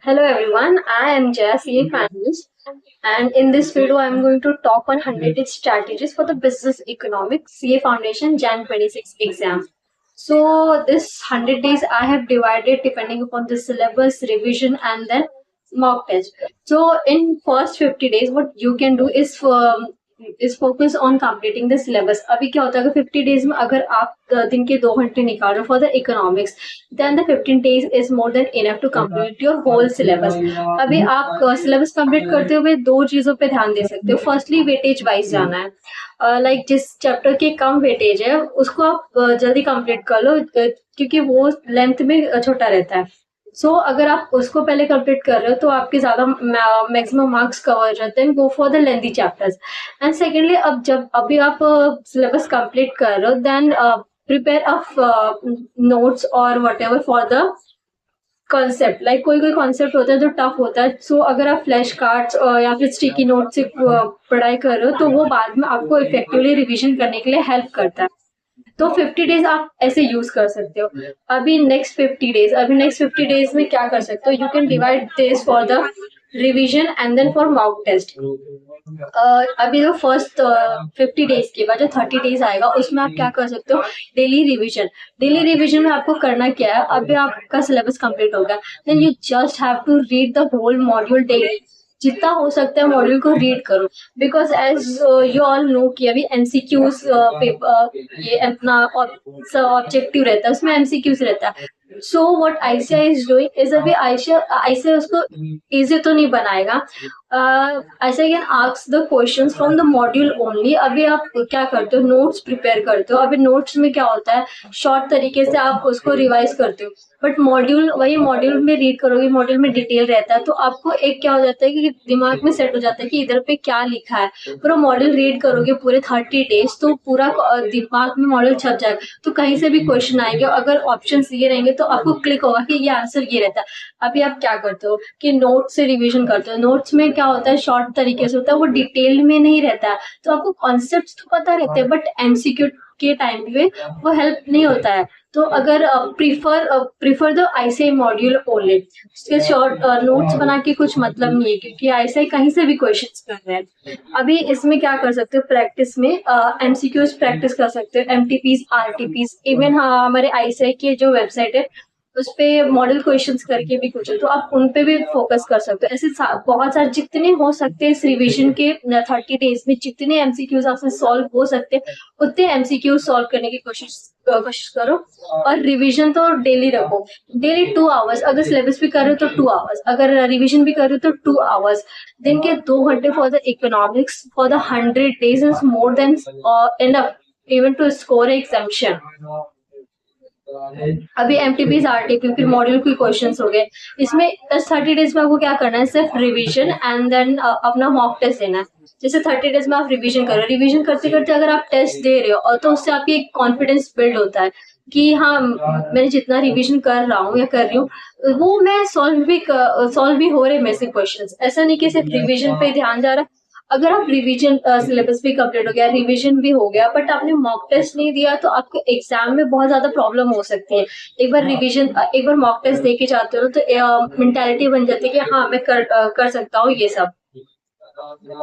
Hello everyone, I am Jaya, CA Finance, and in this video I am going to talk on 100 strategies for the Business Economics CA Foundation Jan 26 exam. So this 100 days I have divided depending upon the syllabus, revision and then mock test. So in first 50 days what you can do is focus on completing the syllabus. अभी क्या होता है अगर 50 days में अगर आप दिन के 2 घंटे निकालो for the economics, then the 15 days is more than enough to complete your whole syllabus. अभी आप syllabus complete करते हुए दो चीजों पे ध्यान दे सकते हो. फर्स्टली वेटेज वाइज जाना है. लाइक जिस चैप्टर के कम वेटेज है उसको आप जल्दी कंप्लीट कर लो, क्योंकि वो लेंथ में छोटा रहता है. सो अगर आप उसको पहले कंप्लीट कर रहे हो तो आपके ज्यादा मैक्सिमम मार्क्स कवर रहते हैं. गो for the lengthy chapters. And secondly अब जब अभी आप सिलेबस कंप्लीट कर रहे हो देन प्रिपेयर नोट्स और what ever for the concept. Like कोई कोई कॉन्सेप्ट होता है जो टफ होता है. सो अगर आप फ्लैश कार्ड्स या फिर स्टिकी नोट से पढ़ाई कर रहे हो तो वो बाद में आपको इफेक्टिवली रिविजन करने के लिए हेल्प करता है. तो 50 डेज आप ऐसे यूज कर सकते हो. अभी नेक्स्ट 50 डेज में क्या कर सकते हो, you can divide this for the revision and then for mock test. अभी जो फर्स्ट 50 डेज के बाद जो 30 डेज आएगा उसमें आप क्या कर सकते हो, डेली रिविजन में आपको करना क्या है. अभी आपका सिलेबस कंप्लीट हो गया then you just have to read the whole module daily. जितना हो सकता है मॉड्यूल को रीड करो, because as you all know कि अभी एमसीक्यूज पेपर ये अपना ऑब्जेक्टिव रहता है, उसमें एमसीक्यूज रहता है. So what ICI is doing is अभी आईसीआई उसको इजी तो नहीं बनाएगा. ICI can ask the questions from the module only. अभी आप क्या करते हो, नोट्स प्रिपेयर करते हो. अभी नोट्स में क्या होता है, शॉर्ट तरीके से आप उसको रिवाइज करते हो, बट मॉड्यूल में रीड करोगे, मॉड्यूल में डिटेल रहता है तो आपको एक क्या हो जाता है कि दिमाग में सेट हो जाता है कि इधर पे क्या लिखा है. पूरा मॉड्यूल रीड करोगे पूरे 30 डेज तो पूरा दिमाग में मॉड्यूल छप जाएगा. तो कहीं से भी क्वेश्चन आएंगे, अगर ऑप्शन ये रहेंगे तो आपको क्लिक होगा कि ये आंसर ये रहता है. अभी आप क्या करते हो कि नोट से रिविजन करते हो. नोट्स में क्या होता है, शॉर्ट तरीके से होता है, वो डिटेल में नहीं रहता है. तो आपको कॉन्सेप्ट तो पता रहते हैं बट एमसीक्यू के टाइम पे वो हेल्प नहीं होता है. तो अगर prefer the ICI module only. उसके शॉर्ट नोट्स बना के कुछ मतलब नहीं है, क्योंकि आईसीआई कहीं से भी क्वेश्चंस कर रहे हैं. अभी इसमें क्या कर सकते हो, प्रैक्टिस में एमसीक्यूज प्रैक्टिस कर सकते हो, एमटीपीज, आरटीपीज. इवन हमारे आईसीआई की जो वेबसाइट है उस पे मॉडल क्वेश्चंस करके भी कुछ है तो आप उन पे भी फोकस कर सकते हो. ऐसे बहुत सारे जितने हो सकते हैं इस रिविजन के 30 डेज में, जितने एमसीक्यूज आपसे सॉल्व हो सकते हैं उतने एमसीक्यूज सॉल्व करने की कोशिश करो. और रिवीजन तो डेली रखो, डेली 2 आवर्स. अगर सिलेबस भी कर रहे हो तो 2 आवर्स, अगर रिवीजन भी कर रहे हो तो 2 आवर्स. दिन के 2 घंटे for the economics for the 100 days is more than enough even to score examination. अभी एमटीपीज, आरटीपी, फिर मॉड्यूल के क्वेश्चंस हो गए. इसमें 30 डेज में आपको क्या करना है, सिर्फ रिवीजन एंड देन अपना मॉक टेस्ट देना है. जैसे 30 डेज में आप रिवीजन करो, रिवीजन करते करते अगर आप टेस्ट दे रहे हो और तो उससे आपकी एक कॉन्फिडेंस बिल्ड होता है कि हाँ मैं जितना रिवीजन कर रहा हूँ या कर रही हूँ वो मैं सॉल्व भी हो रहे मेरे से क्वेश्चंस. ऐसा नहीं कि सिर्फ रिवीजन पे ध्यान जा रहा है. अगर आप रिवीजन सिलेबस भी कंप्लीट हो गया, रिवीजन भी हो गया, बट आपने मॉक टेस्ट नहीं दिया तो आपको एग्जाम में बहुत ज्यादा प्रॉब्लम हो सकती है. एक बार मॉक टेस्ट दे के जाते हो तो मेंटालिटी बन जाती है कि हाँ मैं कर सकता हूँ ये सब.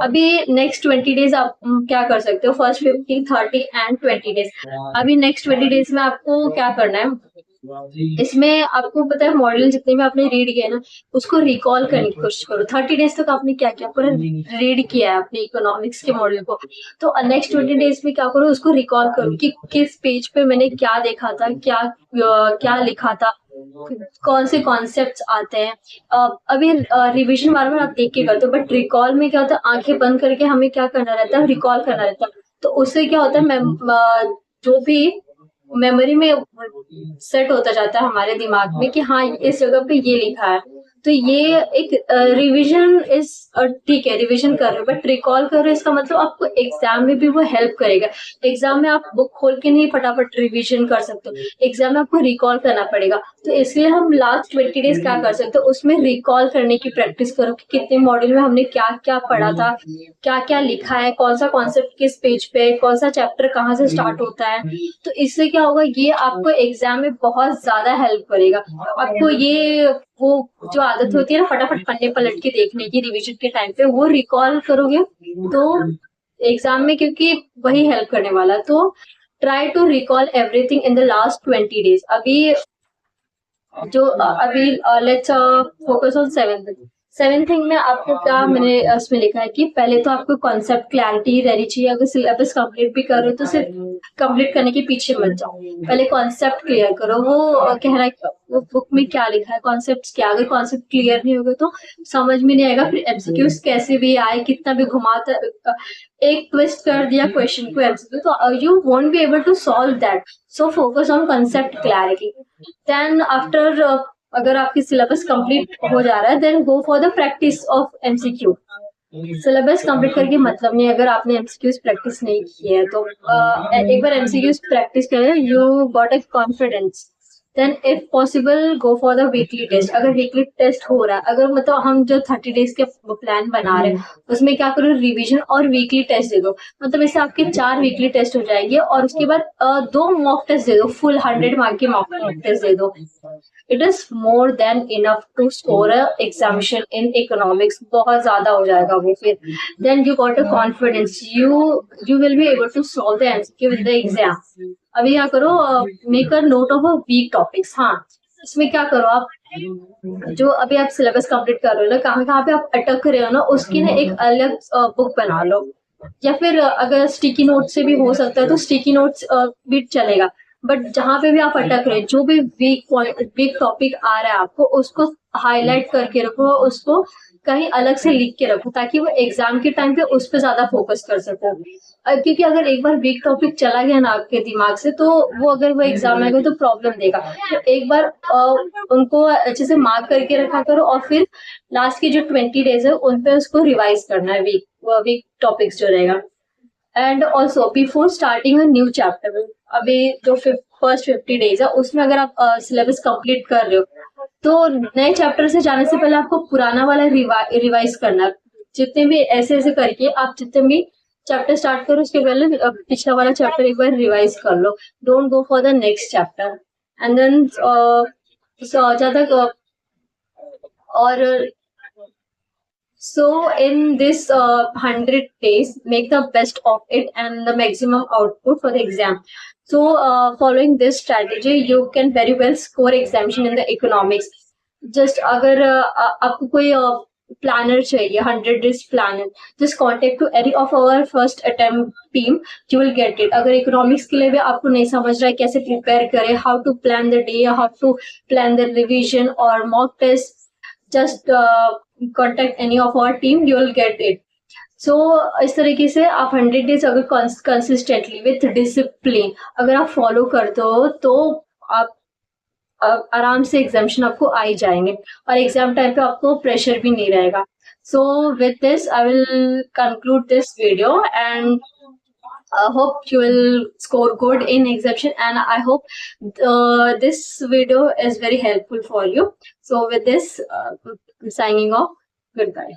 अभी नेक्स्ट 20 डेज आप क्या कर सकते हो, फर्स्ट 50, 30 एंड 20 डेज. अभी नेक्स्ट 20 डेज में आपको क्या करना है, इसमें आपको पता है मॉडल जितने भी आपने रीड किया ना उसको रिकॉल करने की कोशिश करो. 30 डेज तक आपने क्या किया, पूरा रीड किया है अपने इकोनॉमिक्स के मॉडल को. तो नेक्स्ट 20 डेज में क्या करो, उसको रिकॉल करो कि किस पेज पे मैंने क्या देखा था, क्या लिखा था, कौन से कॉन्सेप्ट्स आते हैं. अभी रिवीजन बार बार आप देख के करते हो, बट रिकॉल में क्या होता है, आंखें बंद करके हमें क्या करना रहता है, रिकॉल करना रहता है. तो उससे क्या होता है, जो भी मेमोरी में सेट होता जाता है हमारे दिमाग में कि हाँ इस जगह पे ये लिखा है. तो ये एक रिवीजन इज ठीक है, रिवीजन कर रहे हो बट रिकॉल कर रहे हो, इसका मतलब आपको एग्जाम में भी वो हेल्प करेगा. एग्जाम में आप बुक खोल के नहीं फटाफट रिवीजन कर सकते हो, एग्जाम में आपको रिकॉल करना पड़ेगा. तो इसलिए हम लास्ट 20 डेज क्या कर सकते हो, उसमें रिकॉल करने की प्रैक्टिस करो कि कितने मॉड्यूल में हमने क्या क्या पढ़ा था, क्या क्या लिखा है, कौन सा कॉन्सेप्ट किस पेज पे, कौन सा चैप्टर कहाँ से स्टार्ट होता है. तो इससे क्या होगा, ये आपको एग्जाम में बहुत ज्यादा हेल्प करेगा. आपको ये वो जो आदत होती है ना फटाफट पन्ने पलट के देखने की रिवीजन के टाइम पे, वो रिकॉल करोगे तो एग्जाम में क्योंकि वही हेल्प करने वाला। तो try to recall everything in the last 20 days। अभी let's focus on seven thing में आपको क्या मैंने उसमें लिखा है कि पहले तो आपको कॉन्सेप्ट क्लैरिटी रहनी चाहिए। अगर सिलेबस कंप्लीट भी करो तो सिर्फ कंप्लीट करने के पीछे मत जाओ, पहले कॉन्सेप्ट क्लियर करो। वो कह रहा है वो बुक में क्या लिखा है, कॉन्सेप्ट क्या, अगर कॉन्सेप्ट क्लियर नहीं होगा तो समझ में नहीं आएगा। फिर एमसीक्यूज कैसे भी आए, कितना भी घुमाता, एक ट्विस्ट कर दिया क्वेश्चन को एमसीक्यू, तो you won't be able to solve that. So focus on concept clarity. Then after अगर आपकी सिलेबस कंप्लीट हो जा रहा है then go for the practice of MCQ. Syllabus complete करके मतलब नहीं, अगर आपने एमसीक्यूज प्रैक्टिस नहीं की है तो एक बार एमसीक्यूज प्रैक्टिस करें, you got a confidence. Then if possible go for the weekly test. अगर वीकली टेस्ट हो रहा है, अगर मतलब हम जो 30 days के प्लान बना रहे हैं उसमें क्या करो, रिवीजन और वीकली टेस्ट दे दो। मतलब इससे आपके 4 वीकली टेस्ट हो जाएंगे और उसके बाद 2 मॉक टेस्ट दे दो, फुल 100 मार्क के मॉक टेस्ट दे दो। It is more than enough to score a examination in economics. बहुत ज्यादा हो जाएगा वो फिर। Then you got a confidence, you will be able to solve the MCQ with the exam. अभी क्या करो, make a note of a week topics. हाँ, इसमें क्या करो आप, जो अभी आप सिलेबस कंप्लीट कर रहे हो ना, कहाँ कहाँ पे आप अटक रहे हो ना, उसकी ना एक अलग बुक बना लो। या फिर अगर स्टिकी नोट से भी हो सकता है तो स्टिकी नोट्स भी चलेगा। बट जहाँ पे भी आप अटक रहे, जो भी वीक टॉपिक आ रहा है आपको, उसको हाईलाइट करके रखो, उसको कहीं अलग से लिख के रखो, ताकि वो एग्जाम के टाइम पे उस पर ज्यादा फोकस कर सको। क्योंकि अगर एक बार वीक टॉपिक चला गया ना आपके दिमाग से, तो वो अगर वो एग्जाम में आएगा तो प्रॉब्लम देगा। तो एक बार उनको अच्छे से मार्क करके रखा करो और फिर लास्ट की जो 20 days है उन पे उसको रिवाइज करना है, वीक टॉपिक्स जो रहेगा। And also before starting a new chapter, अभी जो फर्स्ट 50 days है उसमें अगर आप सिलेबस कंप्लीट कर रहे हो तो नए चैप्टर से जाने से पहले आपको पुराना वाला रिवाइज करना है। जितने भी ऐसे ऐसे करके आप जितने भी चैप्टर स्टार्ट करो उसके पहले पिछला वाला चैप्टर एक बार रिवाइज कर लो। Don't go for the next chapter. And then ज्यादा और so in this 100 days, make the best of it and the maximum output for the exam. So following this strategy, you can very well score examination in the economics. Just अगर आपको कोई planner चाहिए, 100 days planner, just contact to any of our first attempt team, you will get it. अगर economics के लिए भी आपको नहीं समझ रहा है कैसे prepare करें, how to plan the day, how to plan the revision or mock test, just contact any of our team, you will get it. So इस तरीके से आप 100 days अगर कंसिस्टेंटली विथ डिसिप्लिन अगर आप फॉलो करते हो तो आप आराम से एग्जामिनेशन आपको आ ही जाएंगे और एग्जाम टाइम पे आपको प्रेशर भी नहीं रहेगा। So with this I will conclude this video and I hope you will score good in examination, and I hope this video is very helpful for you. So with this, I'm signing off. Goodbye.